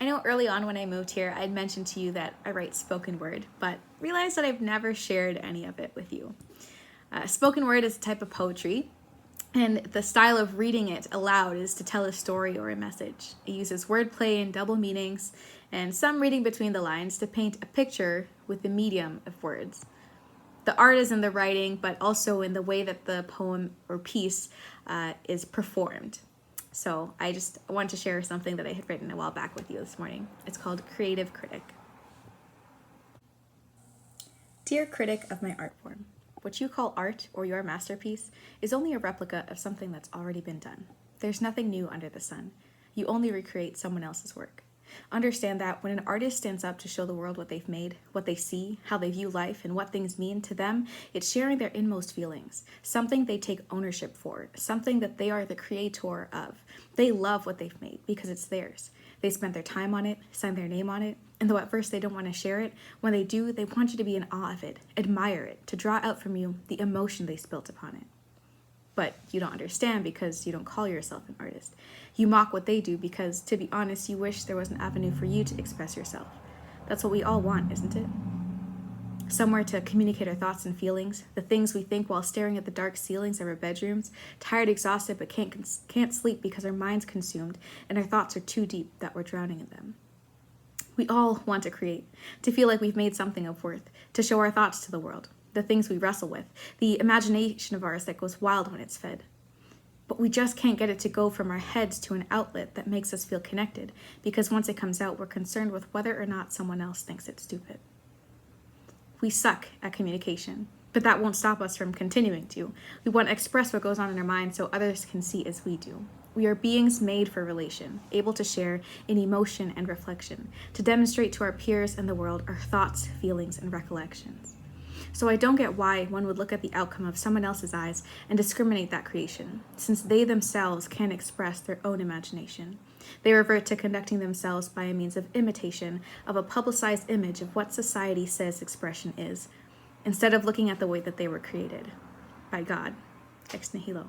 I know early on when I moved here, I'd mentioned to you that I write spoken word, but realized that I've never shared any of it with you. Spoken word is a type of poetry, and the style of reading it aloud is to tell a story or a message. It uses wordplay and double meanings, and some reading between the lines to paint a picture with the medium of words. The art is in the writing, but also in the way that the poem or piece is performed. So I just want to share something that I had written a while back with you this morning. It's called Creative Critic. Dear critic of my art form, what you call art or your masterpiece is only a replica of something that's already been done. There's nothing new under the sun. You only recreate someone else's work. Understand that when an artist stands up to show the world what they've made, what they see, how they view life, and what things mean to them, it's sharing their inmost feelings, something they take ownership for, something that they are the creator of. They love what they've made because it's theirs. They spent their time on it, signed their name on it, and though at first they don't want to share it, when they do, they want you to be in awe of it, admire it, to draw out from you the emotion they spilt upon it. But you don't understand because you don't call yourself an artist. You mock what they do because, to be honest, you wish there was an avenue for you to express yourself. That's what we all want, isn't it? Somewhere to communicate our thoughts and feelings, the things we think while staring at the dark ceilings of our bedrooms, tired, exhausted, but can't sleep because our mind's consumed and our thoughts are too deep that we're drowning in them. We all want to create, to feel like we've made something of worth, to show our thoughts to the world, the things we wrestle with, the imagination of ours that goes wild when it's fed. But we just can't get it to go from our heads to an outlet that makes us feel connected, because once it comes out, we're concerned with whether or not someone else thinks it's stupid. We suck at communication, but that won't stop us from continuing to. We want to express what goes on in our mind so others can see as we do. We are beings made for relation, able to share in emotion and reflection, to demonstrate to our peers and the world our thoughts, feelings, and recollections. So I don't get why one would look at the outcome of someone else's eyes and discriminate that creation, since they themselves can't express their own imagination. They revert to conducting themselves by a means of imitation of a publicized image of what society says expression is, instead of looking at the way that they were created, by God, ex nihilo.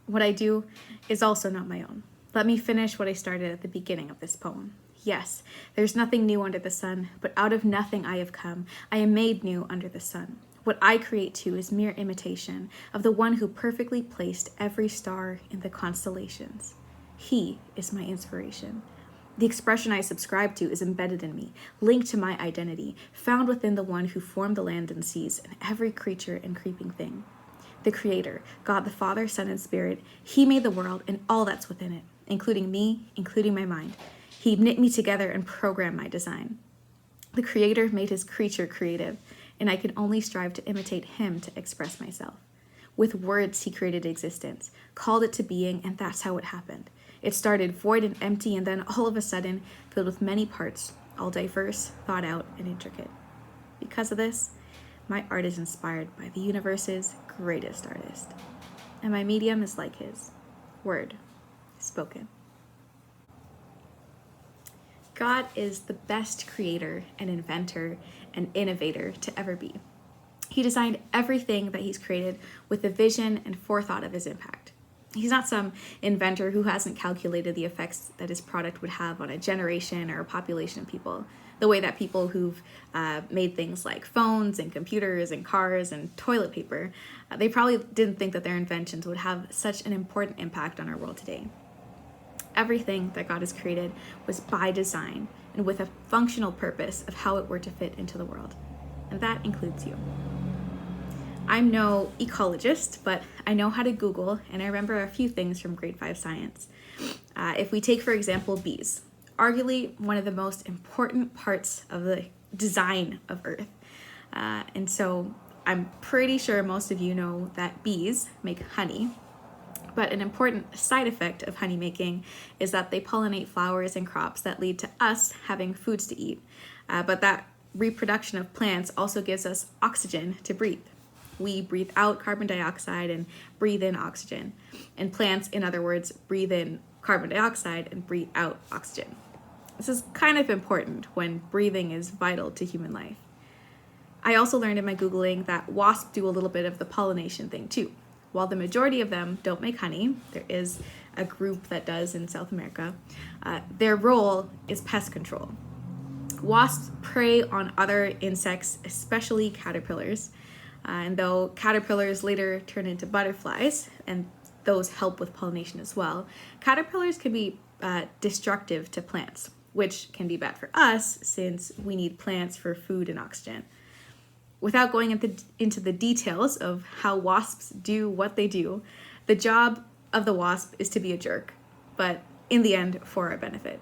What I do is also not my own. Let me finish what I started at the beginning of this poem. Yes, there's nothing new under the sun, but out of nothing I have come. I am made new under the sun. What I create too is mere imitation of the one who perfectly placed every star in the constellations. He is my inspiration. The expression I subscribe to is embedded in me, linked to my identity, found within the one who formed the land and seas and every creature and creeping thing. The Creator, God the Father, Son, and Spirit, He made the world and all that's within it, including me, including my mind. He knit me together and programmed my design. The Creator made His creature creative, and I can only strive to imitate Him to express myself. With words, He created existence, called it to being, and that's how it happened. It started void and empty, and then all of a sudden, filled with many parts, all diverse, thought out, and intricate. Because of this, my art is inspired by the universe's greatest artist, and my medium is like his, word, spoken. God is the best creator and inventor and innovator to ever be. He designed everything that He's created with the vision and forethought of His impact. He's not some inventor who hasn't calculated the effects that his product would have on a generation or a population of people, the way that people who've made things like phones and computers and cars and toilet paper, they probably didn't think that their inventions would have such an important impact on our world today. Everything that God has created was by design and with a functional purpose of how it were to fit into the world. And that includes you. I'm no ecologist, but I know how to Google, and I remember a few things from grade 5 science. If we take, for example, bees, arguably one of the most important parts of the design of Earth. And so I'm pretty sure most of you know that bees make honey, but an important side effect of honey making is that they pollinate flowers and crops that lead to us having foods to eat. But that reproduction of plants also gives us oxygen to breathe. We breathe out carbon dioxide and breathe in oxygen. And plants, in other words, breathe in carbon dioxide and breathe out oxygen. This is kind of important when breathing is vital to human life. I also learned in my Googling that wasps do a little bit of the pollination thing too. While the majority of them don't make honey, there is a group that does in South America. Their role is pest control. Wasps prey on other insects, especially caterpillars. And though caterpillars later turn into butterflies, and those help with pollination as well, caterpillars can be destructive to plants, which can be bad for us since we need plants for food and oxygen. Without going into the details of how wasps do what they do, the job of the wasp is to be a jerk, but in the end, for our benefit.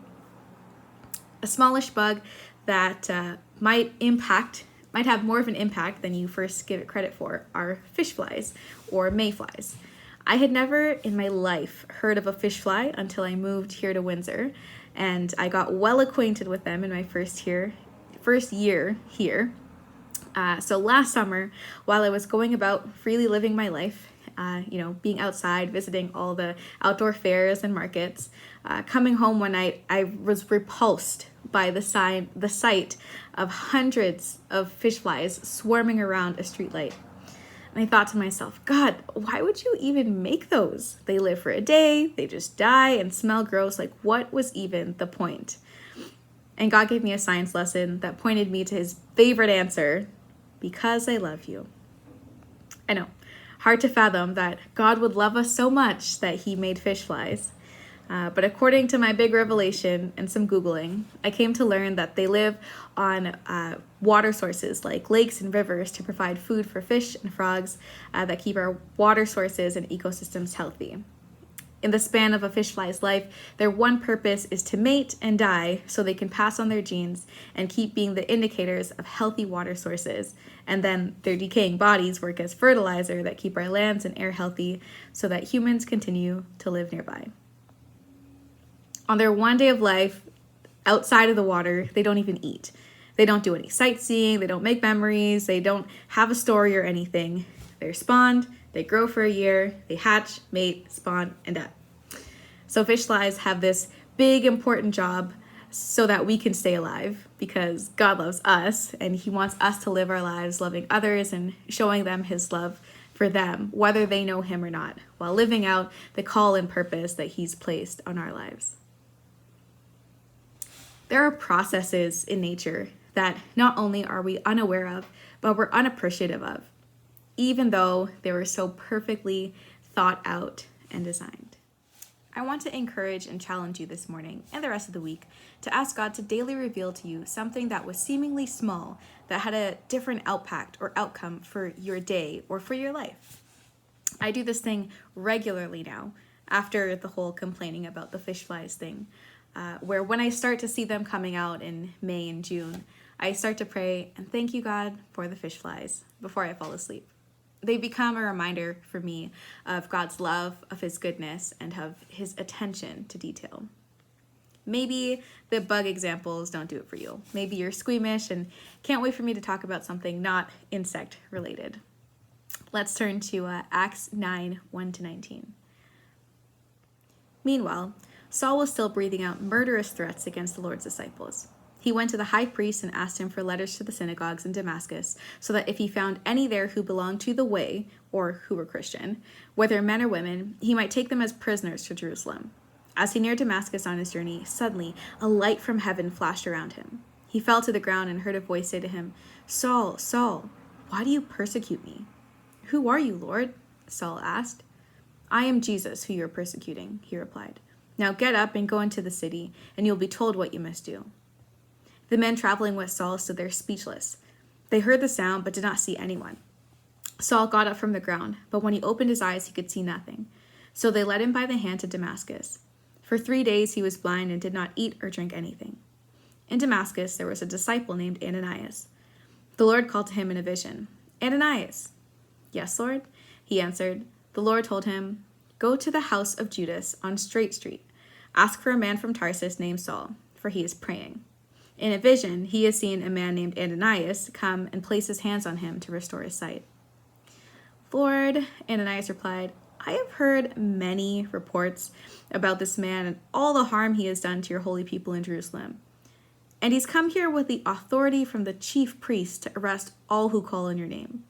A smallish bug that might have more of an impact than you first give it credit for are fish flies or mayflies. I had never in my life heard of a fish fly until I moved here to Windsor, and I got well acquainted with them in my first year here. So last summer, while I was going about freely living my life, being outside, visiting all the outdoor fairs and markets, coming home one night, I was repulsed by the sight of hundreds of fish flies swarming around a streetlight. And I thought to myself, God, why would you even make those? They live for a day, they just die and smell gross. Like, what was even the point? And God gave me a science lesson that pointed me to his favorite answer: because I love you. I know, hard to fathom that God would love us so much that he made fish flies. But according to my big revelation and some Googling, I came to learn that they live on water sources like lakes and rivers to provide food for fish and frogs that keep our water sources and ecosystems healthy. In the span of a fish fly's life, their one purpose is to mate and die so they can pass on their genes and keep being the indicators of healthy water sources. And then their decaying bodies work as fertilizer that keep our lands and air healthy so that humans continue to live nearby. On their one day of life, outside of the water, they don't even eat. They don't do any sightseeing, they don't make memories, they don't have a story or anything. They're spawned, they grow for a year, they hatch, mate, spawn, and die. So fish flies have this big, important job so that we can stay alive, because God loves us and he wants us to live our lives loving others and showing them his love for them, whether they know him or not, while living out the call and purpose that he's placed on our lives. There are processes in nature that not only are we unaware of, but we're unappreciative of, even though they were so perfectly thought out and designed. I want to encourage and challenge you this morning and the rest of the week to ask God to daily reveal to you something that was seemingly small that had a different impact or outcome for your day or for your life. I do this thing regularly now after the whole complaining about the fish flies thing. Where when I start to see them coming out in May and June, I start to pray and thank you, God, for the fish flies before I fall asleep. They become a reminder for me of God's love, of his goodness, and of his attention to detail. Maybe the bug examples don't do it for you. Maybe you're squeamish and can't wait for me to talk about something not insect related. Let's turn to Acts 9, 1-19. Meanwhile, Saul was still breathing out murderous threats against the Lord's disciples. He went to the high priest and asked him for letters to the synagogues in Damascus, so that if he found any there who belonged to the way, or who were Christian, whether men or women, he might take them as prisoners to Jerusalem. As he neared Damascus on his journey, suddenly a light from heaven flashed around him. He fell to the ground and heard a voice say to him, "Saul, Saul, why do you persecute me?" "Who are you, Lord?" Saul asked. "I am Jesus, who you are persecuting," he replied. "Now get up and go into the city, and you'll be told what you must do." The men traveling with Saul stood there speechless. They heard the sound, but did not see anyone. Saul got up from the ground, but when he opened his eyes, he could see nothing. So they led him by the hand to Damascus. For 3 days he was blind and did not eat or drink anything. In Damascus there was a disciple named Ananias. The Lord called to him in a vision, "Ananias." "Yes, Lord," he answered. The Lord told him, "Go to the house of Judas on Straight Street. Ask for a man from Tarsus named Saul, for he is praying. In a vision, he has seen a man named Ananias come and place his hands on him to restore his sight." "Lord," Ananias replied, "I have heard many reports about this man and all the harm he has done to your holy people in Jerusalem. And he's come here with the authority from the chief priest to arrest all who call on your name."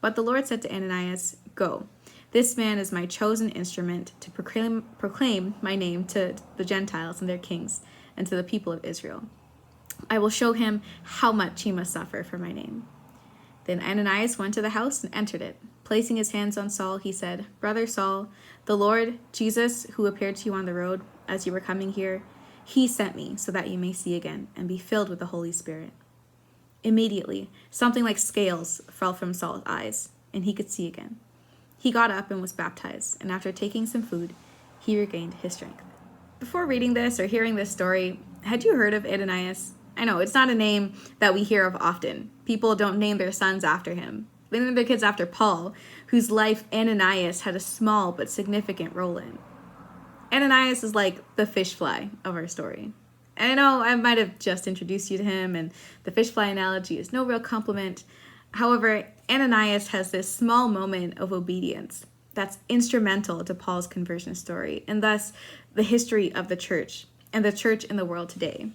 But the Lord said to Ananias, "Go. This man is my chosen instrument to proclaim my name to the Gentiles and their kings, and to the people of Israel. I will show him how much he must suffer for my name." Then Ananias went to the house and entered it. Placing his hands on Saul, he said, "Brother Saul, the Lord Jesus, who appeared to you on the road as you were coming here, he sent me so that you may see again and be filled with the Holy Spirit." Immediately, something like scales fell from Saul's eyes, and he could see again. He got up and was baptized, and after taking some food, he regained his strength. Before reading this or hearing this story, had you heard of Ananias? I know, it's not a name that we hear of often. People don't name their sons after him. They name their kids after Paul, whose life Ananias had a small but significant role in. Ananias is like the fish fly of our story. And I know I might have just introduced you to him, and the fish fly analogy is no real compliment. However, Ananias has this small moment of obedience that's instrumental to Paul's conversion story, and thus the history of the church and the church in the world today.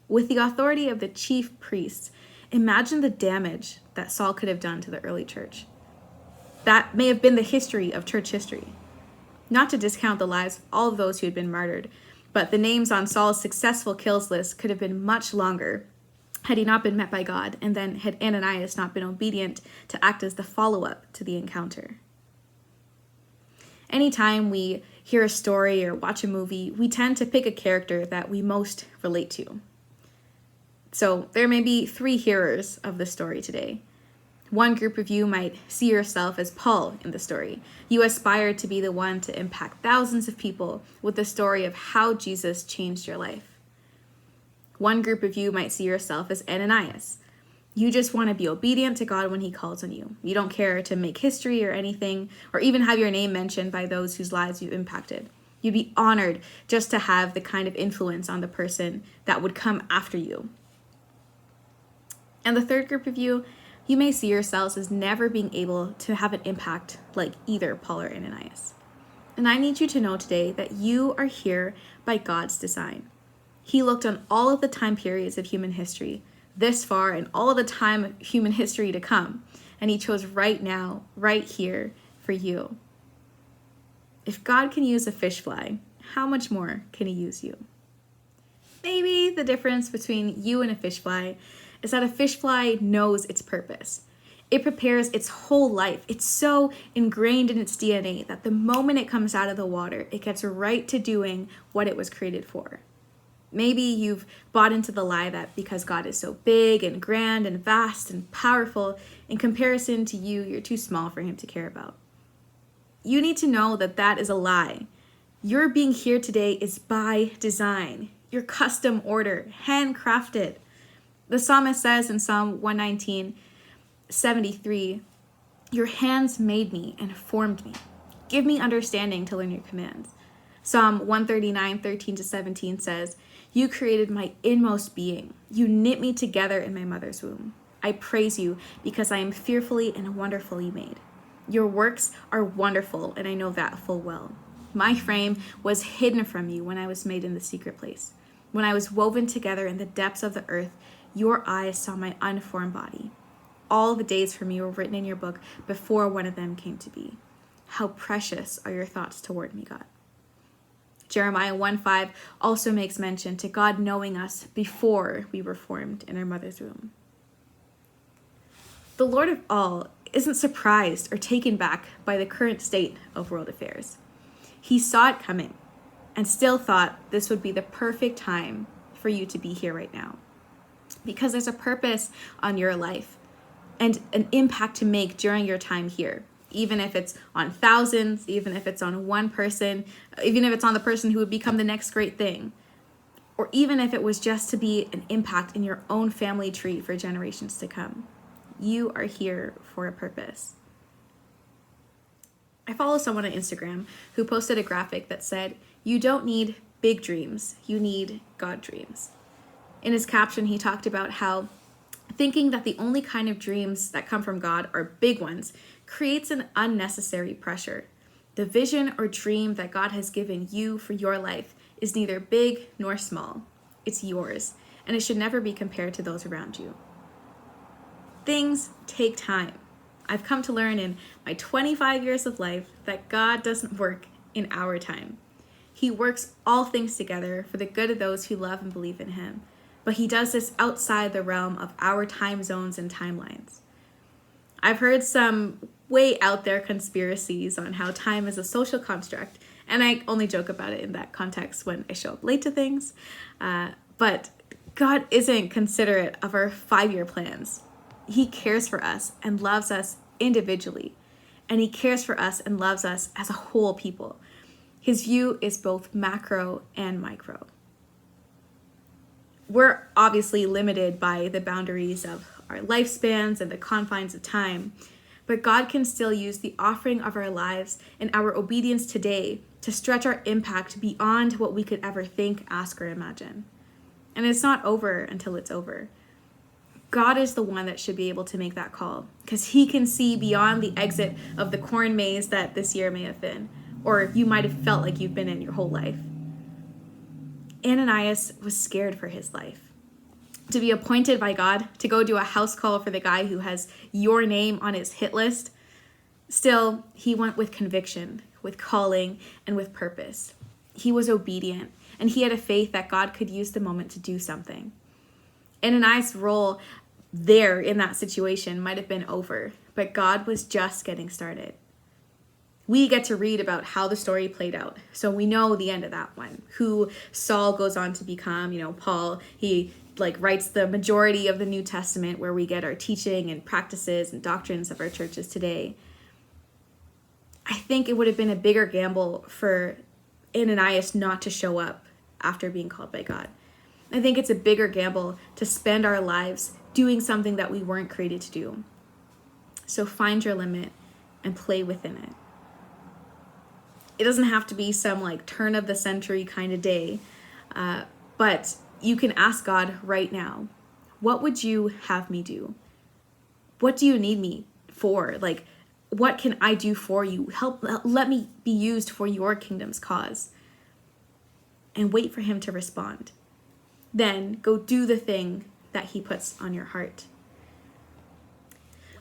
With the authority of the chief priests, imagine the damage that Saul could have done to the early church. That may have been the history of church history. Not to discount the lives of all of those who had been martyred, but the names on Saul's successful kills list could have been much longer had he not been met by God, and then had Ananias not been obedient to act as the follow-up to the encounter. Anytime we hear a story or watch a movie, we tend to pick a character that we most relate to. So there may be 3 hearers of the story today. One group of you might see yourself as Paul in the story. You aspire to be the one to impact thousands of people with the story of how Jesus changed your life. One group of you might see yourself as Ananias. You just want to be obedient to God when he calls on you. You don't care to make history or anything, or even have your name mentioned by those whose lives you've impacted. You'd be honored just to have the kind of influence on the person that would come after you. And the third group of you may see yourselves as never being able to have an impact like either Paul or Ananias. And I need you to know today that you are here by God's design. He looked on all of the time periods of human history, this far, and all of the time of human history to come, and he chose right now, right here, for you. If God can use a fish fly, how much more can he use you? Maybe the difference between you and a fish fly is that a fish fly knows its purpose. It prepares its whole life. It's so ingrained in its DNA that the moment it comes out of the water, it gets right to doing what it was created for. Maybe you've bought into the lie that because God is so big and grand and vast and powerful, in comparison to you, you're too small for him to care about. You need to know that that is a lie. Your being here today is by design. Your custom order, handcrafted. The psalmist says in Psalm 119:73, "Your hands made me and formed me. Give me understanding to learn your commands." Psalm 139:13-17 says, "You created my inmost being. You knit me together in my mother's womb. I praise you because I am fearfully and wonderfully made. Your works are wonderful, and I know that full well. My frame was hidden from you when I was made in the secret place. When I was woven together in the depths of the earth, your eyes saw my unformed body. All the days for me were written in your book before one of them came to be. How precious are your thoughts toward me, God." Jeremiah 1:5 also makes mention to God knowing us before we were formed in our mother's womb. The Lord of all isn't surprised or taken back by the current state of world affairs. He saw it coming and still thought this would be the perfect time for you to be here right now. Because there's a purpose on your life and an impact to make during your time here. Even if it's on thousands, even if it's on one person, even if it's on the person who would become the next great thing, or even if it was just to be an impact in your own family tree for generations to come. You are here for a purpose. I follow someone on Instagram who posted a graphic that said, "You don't need big dreams, you need God dreams." In his caption, he talked about how thinking that the only kind of dreams that come from God are big ones creates an unnecessary pressure. The vision or dream that God has given you for your life is neither big nor small. It's yours, and it should never be compared to those around you. Things take time. I've come to learn in my 25 years of life that God doesn't work in our time. He works all things together for the good of those who love and believe in him. But he does this outside the realm of our time zones and timelines. I've heard some way out there conspiracies on how time is a social construct, and I only joke about it in that context when I show up late to things. But God isn't considerate of our 5-year plans. He cares for us and loves us individually, and he cares for us and loves us as a whole people. His view is both macro and micro. We're obviously limited by the boundaries of our lifespans and the confines of time, but God can still use the offering of our lives and our obedience today to stretch our impact beyond what we could ever think, ask, or imagine. And it's not over until it's over. God is the one that should be able to make that call, because he can see beyond the exit of the corn maze that this year may have been, or you might have felt like you've been in your whole life. Ananias was scared for his life. To be appointed by God to go do a house call for the guy who has your name on his hit list, still, he went with conviction, with calling, and with purpose. He was obedient, and he had a faith that God could use the moment to do something. Ananias' role there in that situation might have been over, but God was just getting started. We get to read about how the story played out, so we know the end of that one, who Saul goes on to become. Paul, he writes the majority of the New Testament, where we get our teaching and practices and doctrines of our churches today. I think it would have been a bigger gamble for Ananias not to show up after being called by God. I think it's a bigger gamble to spend our lives doing something that we weren't created to do. So find your limit and play within it. It doesn't have to be some turn of the century kind of day, but you can ask God right now, what would you have me do? What do you need me for? What can I do for you? Let me be used for your kingdom's cause. And wait for him to respond. Then go do the thing that he puts on your heart.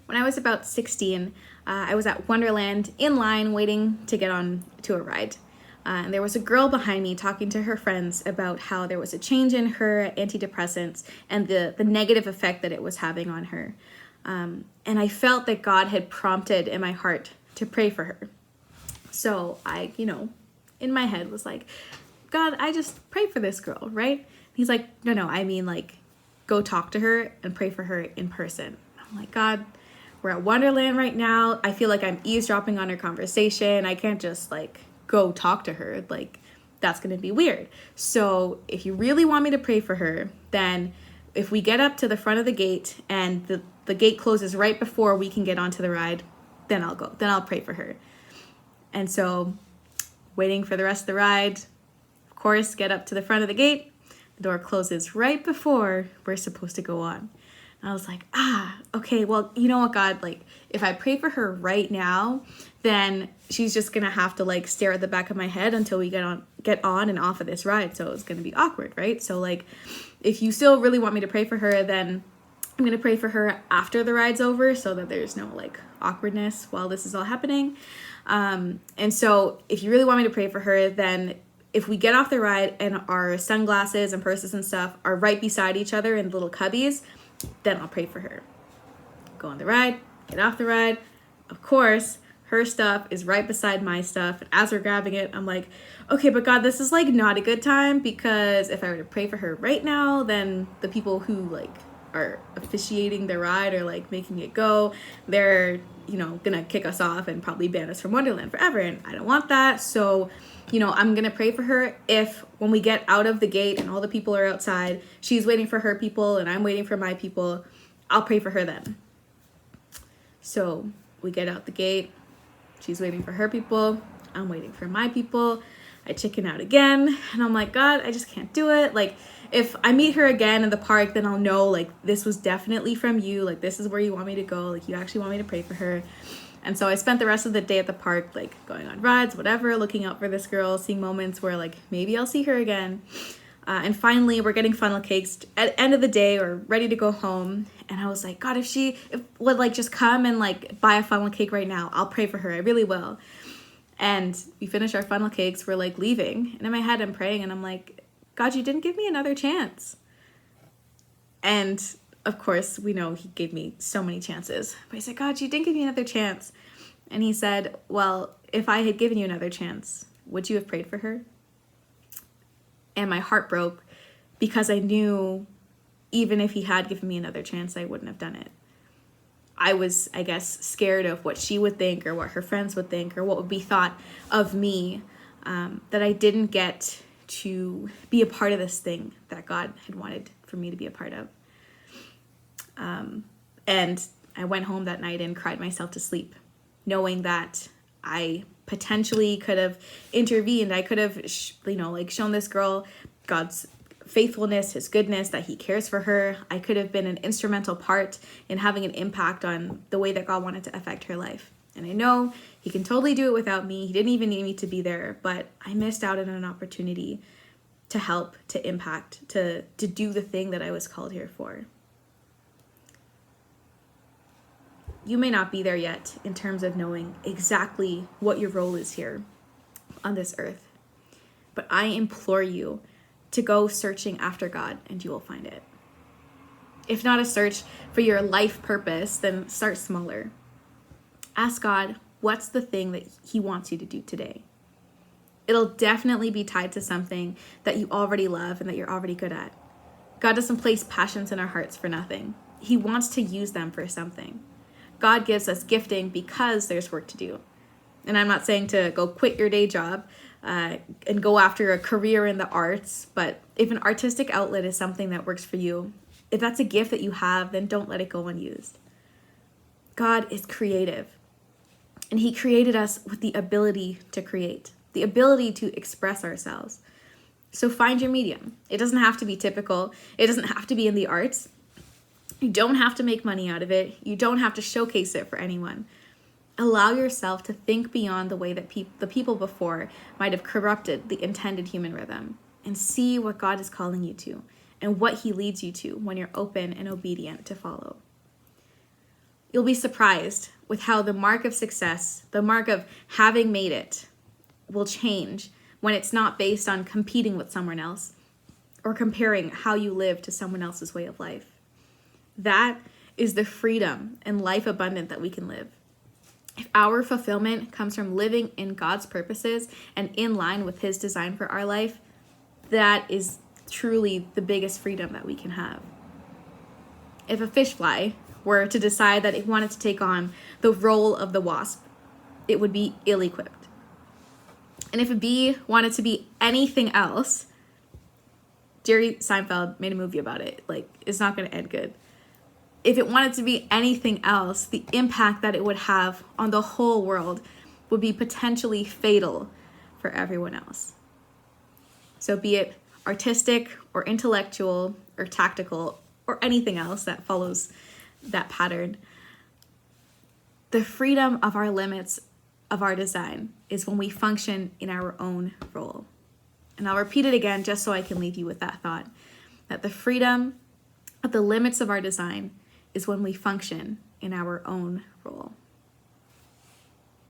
When I was about 16, I was at Wonderland in line waiting to get on to a ride. And there was a girl behind me talking to her friends about how there was a change in her antidepressants and the negative effect that it was having on her. And I felt that God had prompted in my heart to pray for her. So I, in my head was like, God, I just pray for this girl, right? He's like, no, I mean go talk to her and pray for her in person. I'm like, God, we're at Wonderland right now. I feel like I'm eavesdropping on her conversation. I can't just go talk to her. That's going to be weird. So if you really want me to pray for her, then if we get up to the front of the gate and the gate closes right before we can get onto the ride, then I'll go. Then I'll pray for her. And so waiting for the rest of the ride, of course, get up to the front of the gate. The door closes right before we're supposed to go on. And I was like, okay, well, you know what, God, if I pray for her right now, then she's just going to have to stare at the back of my head until we get on and off of this ride. So it's going to be awkward, right? So if you still really want me to pray for her, then I'm going to pray for her after the ride's over so that there's no awkwardness while this is all happening. And so if you really want me to pray for her, then if we get off the ride and our sunglasses and purses and stuff are right beside each other in little cubbies, then I'll pray for her. Go on the ride, get off the ride. Of course, her stuff is right beside my stuff. And as we're grabbing it, I'm like, okay, but God, this is not a good time, because if I were to pray for her right now, then the people who are officiating the ride or making it go, they're, gonna kick us off and probably ban us from Wonderland forever. And I don't want that. So, I'm gonna pray for her if when we get out of the gate and all the people are outside, she's waiting for her people and I'm waiting for my people, I'll pray for her then. So we get out the gate, she's waiting for her people, I'm waiting for my people. I chicken out again and I'm like, God, I just can't do it. If I meet her again in the park, then I'll know this was definitely from you. This is where you want me to go. You actually want me to pray for her. And so I spent the rest of the day at the park, going on rides, whatever, looking out for this girl, seeing moments where maybe I'll see her again. And finally, we're getting funnel cakes at the end of the day or ready to go home. And I was like, God, if she would like just come and like buy a funnel cake right now, I'll pray for her. I really will. And we finish our funnel cakes. We're like leaving. And in my head, I'm praying and I'm like, God, you didn't give me another chance. And of course, we know he gave me so many chances. But I said, God, you didn't give me another chance. And he said, well, if I had given you another chance, would you have prayed for her? And my heart broke because I knew even if he had given me another chance, I wouldn't have done it. I was, I guess, scared of what she would think or what her friends would think or what would be thought of me, that I didn't get to be a part of this thing that God had wanted for me to be a part of. And I went home that night and cried myself to sleep, knowing that I potentially could have intervened. I could have, shown this girl God's faithfulness, his goodness, that he cares for her. I could have been an instrumental part in having an impact on the way that God wanted to affect her life. And I know he can totally do it without me. He didn't even need me to be there, but I missed out on an opportunity to help, to impact, to do the thing that I was called here for. You may not be there yet in terms of knowing exactly what your role is here on this earth, but I implore you to go searching after God and you will find it. If not a search for your life purpose, then start smaller. Ask God, what's the thing that he wants you to do today? It'll definitely be tied to something that you already love and that you're already good at. God doesn't place passions in our hearts for nothing. He wants to use them for something. God gives us gifting because there's work to do. And I'm not saying to go quit your day job and go after a career in the arts, but if an artistic outlet is something that works for you, if that's a gift that you have, then don't let it go unused. God is creative, and he created us with the ability to create, the ability to express ourselves. So find your medium. It doesn't have to be typical. It doesn't have to be in the arts. You don't have to make money out of it. You don't have to showcase it for anyone. Allow yourself to think beyond the way that the people before might have corrupted the intended human rhythm, and see what God is calling you to and what he leads you to when you're open and obedient to follow. You'll be surprised with how the mark of success, the mark of having made it, will change when it's not based on competing with someone else or comparing how you live to someone else's way of life. That is the freedom and life abundant that we can live. If our fulfillment comes from living in God's purposes and in line with his design for our life, that is truly the biggest freedom that we can have. If a fish fly were to decide that it wanted to take on the role of the wasp, it would be ill-equipped. And if a bee wanted to be anything else, Jerry Seinfeld made a movie about it. It's not going to end good. If it wanted to be anything else, the impact that it would have on the whole world would be potentially fatal for everyone else. So be it artistic or intellectual or tactical or anything else that follows that pattern, the freedom of our limits of our design is when we function in our own role. And I'll repeat it again just so I can leave you with that thought, that the freedom of the limits of our design is when we function in our own role.